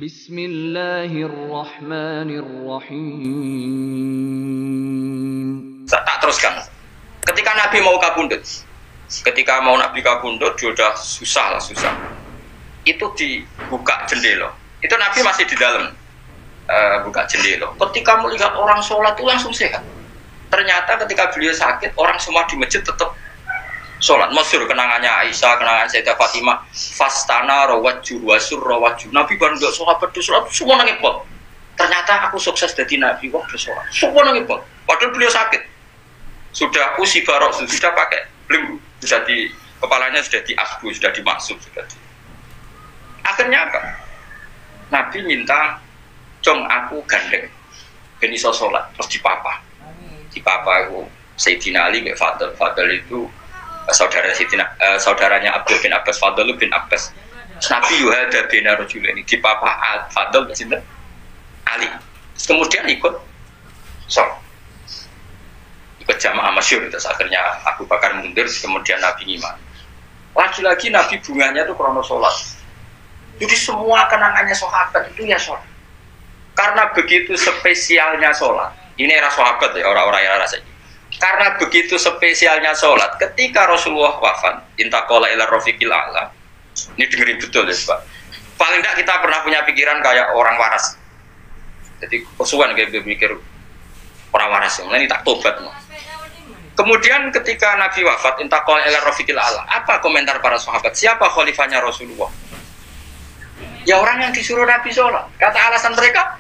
Bismillahirrahmanirrahim. Tak teruskan. Ketika Nabi mau kabundut, dia udah susah. Itu dibuka jendela. Itu Nabi masih di dalam buka jendela. Ketika melihat orang sholat itu langsung sehat. Ternyata ketika beliau sakit, orang semua di masjid tetap sholat. Masyhur kenangannya Aisyah, kenangan Sayyidah Fatimah. Fastana rawajur wasur rawajur. Nabi bandel sahabat sholat semua nangis pol. Ternyata aku sukses jadi Nabi waktu sholat. Semua nangis pol. Padahal beliau sakit. Sudah usi barok, sudah pakai belenggu, sudah di kepalanya sudah diasbu, sudah dimaksud, Akhirnya apa? Nabi minta, "Cong aku gandeng, ben iso sholat." Terus dipapa itu Sayyidina Ali bin Fadl itu saudaranya Abdul bin Abbas, Fadl bin Abbas. Nabi yuhada bin Rajul ini dipapa Fadl bin Ali. Kemudian ikut sholat, ikut jamaah masyhur. Terus akhirnya Abu Bakar mundur, kemudian Nabi ngimam. Lagi-lagi Nabi bunganya itu krono sholat. Jadi semua kenangannya sahabat itu ya sholat. Karena begitu spesialnya sholat. Ini era sahabat ya, orang-orang yang rasa ini. Karena begitu spesialnya sholat, ketika Rasulullah wafat, intaqala ila rafiqil a'la. Ini dengerin betul ya, Pak. Paling tidak kita pernah punya pikiran kayak orang waras. Jadi kesuwan kayak berpikir orang waras, ini tak tobat. Kemudian ketika Nabi wafat, intaqala ila rafiqil a'la. Apa komentar para sahabat? Siapa khalifahnya Rasulullah? Ya orang yang disuruh Nabi sholat. Kata alasan mereka,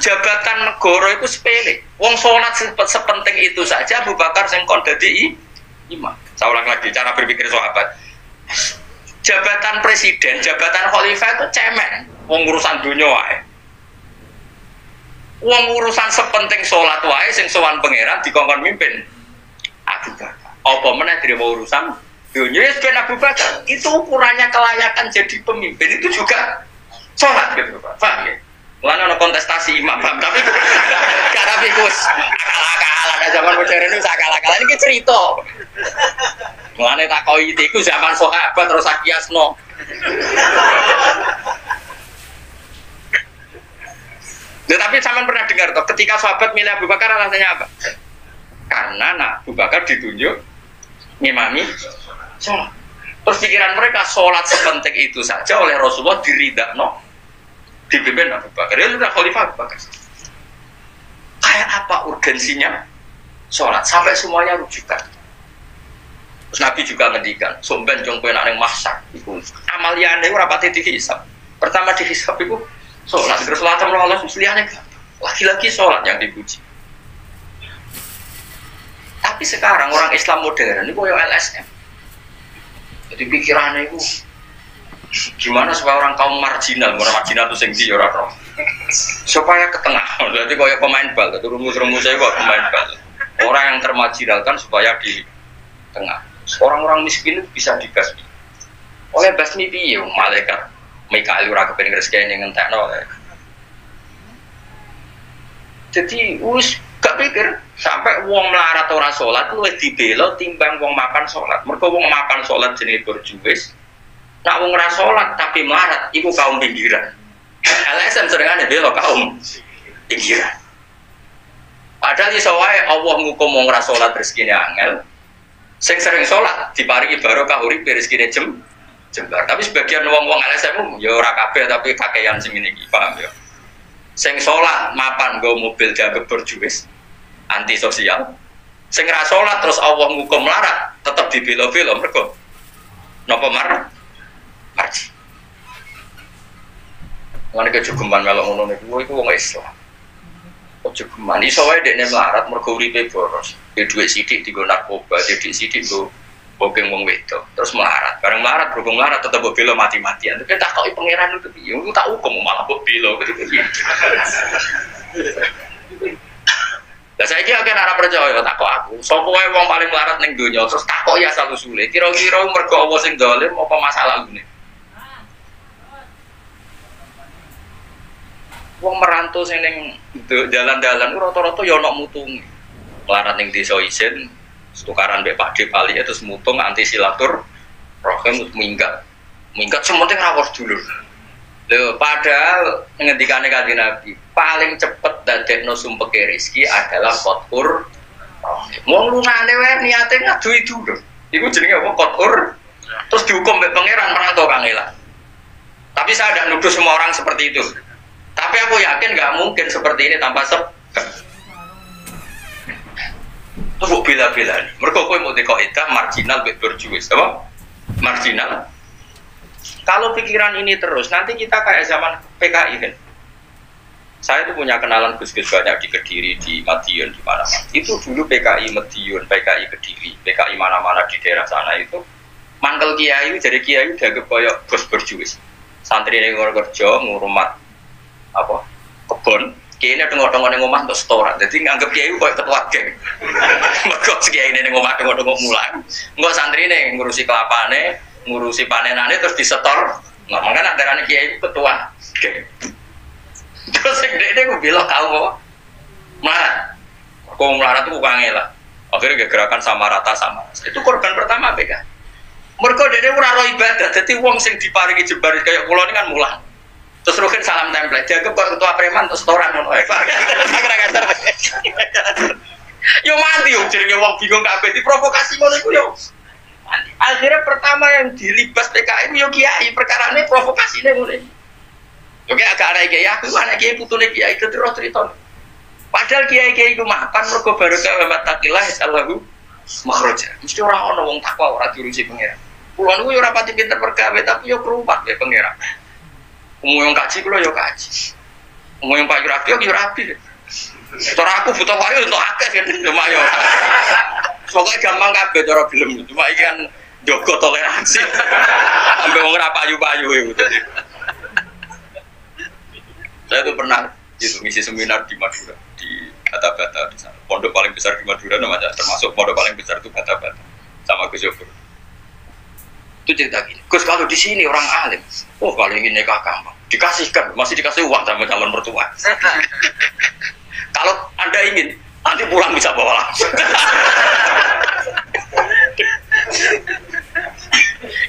jabatan negara itu sepele. Wong sholat sepenting itu saja. Abu Bakar sing kon dadi imam. Saya ulang lagi cara berpikir sahabat. Jabatan presiden, jabatan khalifah itu cemen. Wong urusan dunia wae. Wong urusan sepenting sholat wae sing sowan pangeran dikongkon mimpin Abu Bakar. Apa meneh dirimo urusan dunia ya Abu Bakar. Itu ukurannya kelayakan jadi pemimpin itu juga sholat gitu Pak. Paham ya? Mulanya ada kontestasi imam, tapi gak tapi kus akal-akalan zaman modern itu akal-akalan ini cerita. Mulanya tak kau itu zaman sahabat terus akiasno. Tapi zaman pernah dengar toh, ketika sahabat milih Abu Bakar alasannya apa? Karena Abu Bakar ditunjuk ngimami sholat. Terus pikiran mereka sholat sepenting itu saja oleh Rasulullah diridakno. Dipimpin Abu Bakar, dia sudah khalifah Abu Bakar. Kayak apa urgensinya sholat sampai semuanya rujukan. Terus Nabi juga ngendikan, "Somben jong kowe nak ning mahsyar iku amaliyane ora pati dihisab. Pertama dihisab iku sholat, terus sholat Allah liyane lagi-lagi sholat yang dipuji." Tapi sekarang orang Islam modern ini koyo LSM. Jadi pikirannya itu gimana supaya orang kaum marginal itu sing di ora roh. Supaya ke tengah. Berarti kayak pemain bal, itu rumus-rumusnya kok pemain bal. Orang yang termarginalkan supaya di tengah. Orang-orang miskin itu bisa dibasmi. Oleh basmi piye malaikat Mikael ora kepengin rezekine ngentekno. Jadi wis gak pikir sampai wong melarat ora salat luwih dibela timbang wong mapan salat. Mergo wong mapan salat jenenge berjuwis. Nak wong ora salat tapi melarat, iku kaum pinggiran. LSM serengane bela kaum pinggiran. Padahal iso wae Allah ngukum wong ora salat rezekine angel. Sing sering salat diparingi barokah urip rezekine jembar. Tapi sebagian wong-wong LSM ya ora kabeh tapi kakean sing ngene iki, paham ya. Sing salat mapan nggo mobil dianggap berjuwis, anti sosial. Sing ora salat terus Allah ngukum melarat, tetep dibela-bela mergo napa marji. Lan kejugeman melok ngono niku iku wong Islam. Kejugeman iso wae dekne melarat mergo uripe boros. Dhe dhuwit sithik dienggo narkoba, sithik nggo bokeng wong wedok, terus melarat. Bareng melarat berhubung melarat tetep mbok bela mati-matian. Tapi tak takoki pangeran itu piye? Aku tak hukum malah mbok bela gitu piye. Lah saiki akeh ora percaya takok aku. Sapa wae wong paling melarat ning donya terus takok ya asal usule. Kira-kira mergo apa sing dolim apa masalah ngene? Wong merantau sing ning dalan-dalan rata-rata ya ana mutunge. Melarat ning desa isin, tukaran mbek Pak Dep ali terus mutung anti silatur rahim minggat. Minggat sementing rawuh dulur. Loh, padahal ngendikane Kanjeng Nabi, paling cepet dadekno sumpeke rezeki adalah kotur. Wong lunane wae niate ngadu itu lho. Iku jenenge apa kotur? Terus dihukum mbek pangeran merantau kangelan. Tapi saya tidak nuduh semua orang seperti itu. Tapi aku yakin nggak mungkin seperti ini tanpa sebab. Terus bila-bila nih. Mereka kowe mau dikoidah marginal mbek berjuis, apa? Marginal. Kalau pikiran ini terus, nanti kita kayak zaman PKI kan. Saya itu punya kenalan gus-gus banyak di Kediri, di Madiun, di mana-mana. Itu dulu PKI Madiun, PKI Kediri, PKI mana-mana di daerah sana itu. Mangkel kiai, jadi kiai udah koyok bos berjuis. Santri yang kerja, ngurumat apa kebon. Kiai ini ada ngotong-ngotong ngomah untuk setoran. Jadi nganggep kiai koyok ketua geng. Mereka kiai ini ngomah ngomong mulang. Enggak santri ini ngurusi kelapane, ngurusi panenane terus disetor. Nggak mungkin antara kiai ketua geng. Terus dia gue bilang kamu melarat, aku melarat itu bukannya lah. Akhirnya gerakan sama rata sama. Itu korban pertama PK. Mereka dia ora roh ibadah, jadi wong sing diparingi jebar kayak pulau ini kan mulang. Terus rukin salam template, jaga ketua preman terus setoran ngono. Yo mati yo, jadi wong bingung kabeh diprovokasi ngono iku yo. Akhirnya pertama yang dilibas PKI yo kiai, perkarane provokasine ngono. Oke, agak ada kiai aku, anak kiai putune kiai itu terus cerita. Padahal kiai itu makan mergo barokah wa mattaqillah insyaallahu makhraja. Mesti ora ono wong takwa ora diurusi pangeran. Kulo niku yo ora pati pinter pergawe tapi yo kerumat ya pangeran. Umum yang kaji kulo yo kaji. Umum yang payu rapi yo rapi. Cara aku butuh wayu untuk akeh kan cuma yo. Pokoke gampang kabeh cara film cuma iki kan jogo toleransi. Sampai wong ora payu-payu itu. Saya itu pernah ngisi seminar di Madura, di Bata-Bata di sana. Pondok paling besar di Madura namanya, termasuk pondok paling besar itu Bata-Bata sama Gus Yofur. Itu cerita gini, Gus kalau di sini orang alim, oh kalau ingin nikah gampang, dikasihkan, masih dikasih uang sama calon mertua. Kalau Anda ingin, nanti pulang bisa bawa langsung.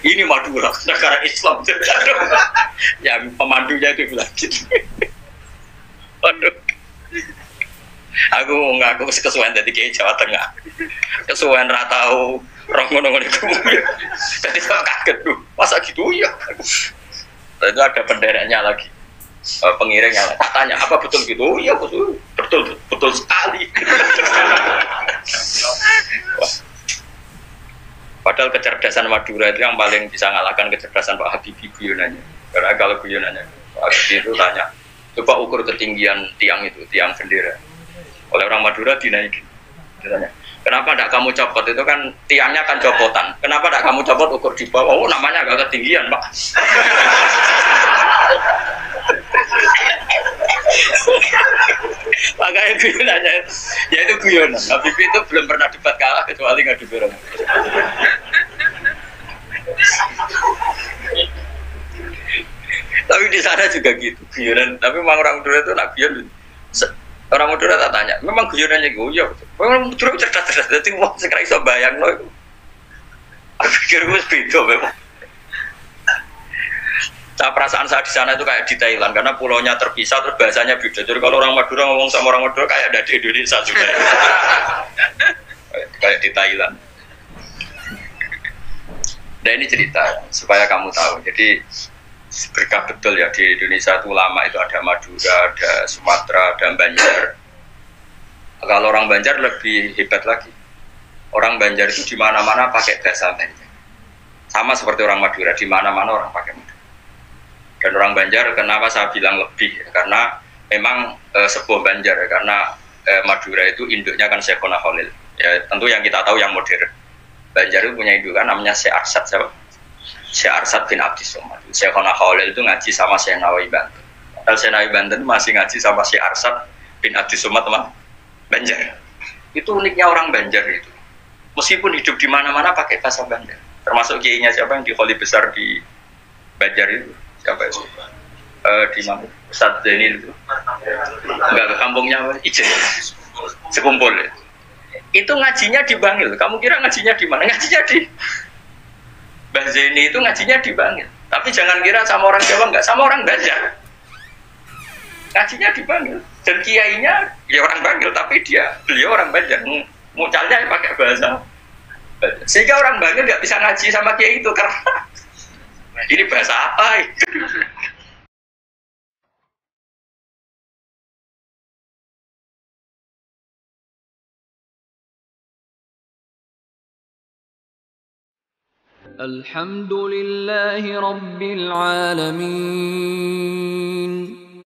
Ini Madura, negara Islam. Ya pemandunya itu bilang gitu. Waduh. Aku ngaku kesuwen dari kiai Jawa Tengah. Kesuwen ra tau roh ngono-ngono iku. Jadi saya kaget tuh. Masa gitu ya? Itu ada benderanya lagi. Pengiringnya lagi. Tanya, apa betul gitu? Oh, iya betul. Betul sekali. Wah. Padahal kecerdasan Madura itu yang paling bisa ngalahkan kecerdasan Pak Habibie guyonannya. Karena kalau guyonannya Pak Habibie itu tanya, coba ukur ketinggian tiang itu, tiang bendera. Oleh orang Madura dinaikin. Ditanya, kenapa tidak kamu copot? Itu kan tiangnya kan copotan. Kenapa tidak kamu copot ukur di bawah? Oh namanya agak ketinggian Pak. Makanya guyonannya, ya itu guyonan. Habibie itu belum pernah debat kalah kecuali ngadu dorong. Tapi di sana juga gitu guyonan. Tapi memang orang Madura itu nak guyon. Orang Madura tak tanya, memang guyonannya guyon. Memang Madura cerdas-cerdas. Jadi wong sekarang iso bayang loh. Aku pikir gue beda memang. Perasaan saya di sana itu kayak di Thailand karena pulaunya terpisah terus bahasanya beda. Jadi kalau orang Madura ngomong sama orang Madura kayak ada di Indonesia juga. Kayak di Thailand. Dan ini cerita supaya kamu tahu. Jadi berkah betul ya di Indonesia itu lama itu ada Madura, ada Sumatera, ada Banjar. Kalau orang Banjar lebih hebat lagi. Orang Banjar itu di mana-mana pakai bahasa Banjar. Sama seperti orang Madura, di mana-mana orang pakai Madura. Dan orang Banjar kenapa saya bilang lebih? Karena memang sebuah Banjar karena Madura itu induknya kan Syekhona Khalil. Ya tentu yang kita tahu yang modern. Banjar itu punya indukan namanya Syekh Arsad, siapa? Syekh Arsad bin Abdi Somad. Syekhona Khalil itu ngaji sama Syekh Nawawi Banten. Padahal Syekh Nawawi Banten masih ngaji sama Syekh Arsad bin Abdi Somad teman Banjar. Itu uniknya orang Banjar itu. Meskipun hidup di mana-mana pakai bahasa Banjar. Termasuk kiainya siapa yang di Kholi besar di Banjar itu? Siapa itu? Di mana? Ustadz Zainil itu. Enggak ke kampungnya apa? Ijen. Sekumpul ya. Itu ngajinya di Bangil. Kamu kira ngajinya di mana? Ngajinya di Mbah Zaini itu ngajinya di Bangil. Tapi jangan kira sama orang Jawa enggak, sama orang Banjar. Ngajinya dipanggil dan kiainya ya orang Banjar, tapi beliau orang Banjar. Mucalnya pakai bahasa Banjar. Sehingga orang Banjar nggak bisa ngaji sama kiai itu karena ini bahasa apa? الحمد لله رب العالمين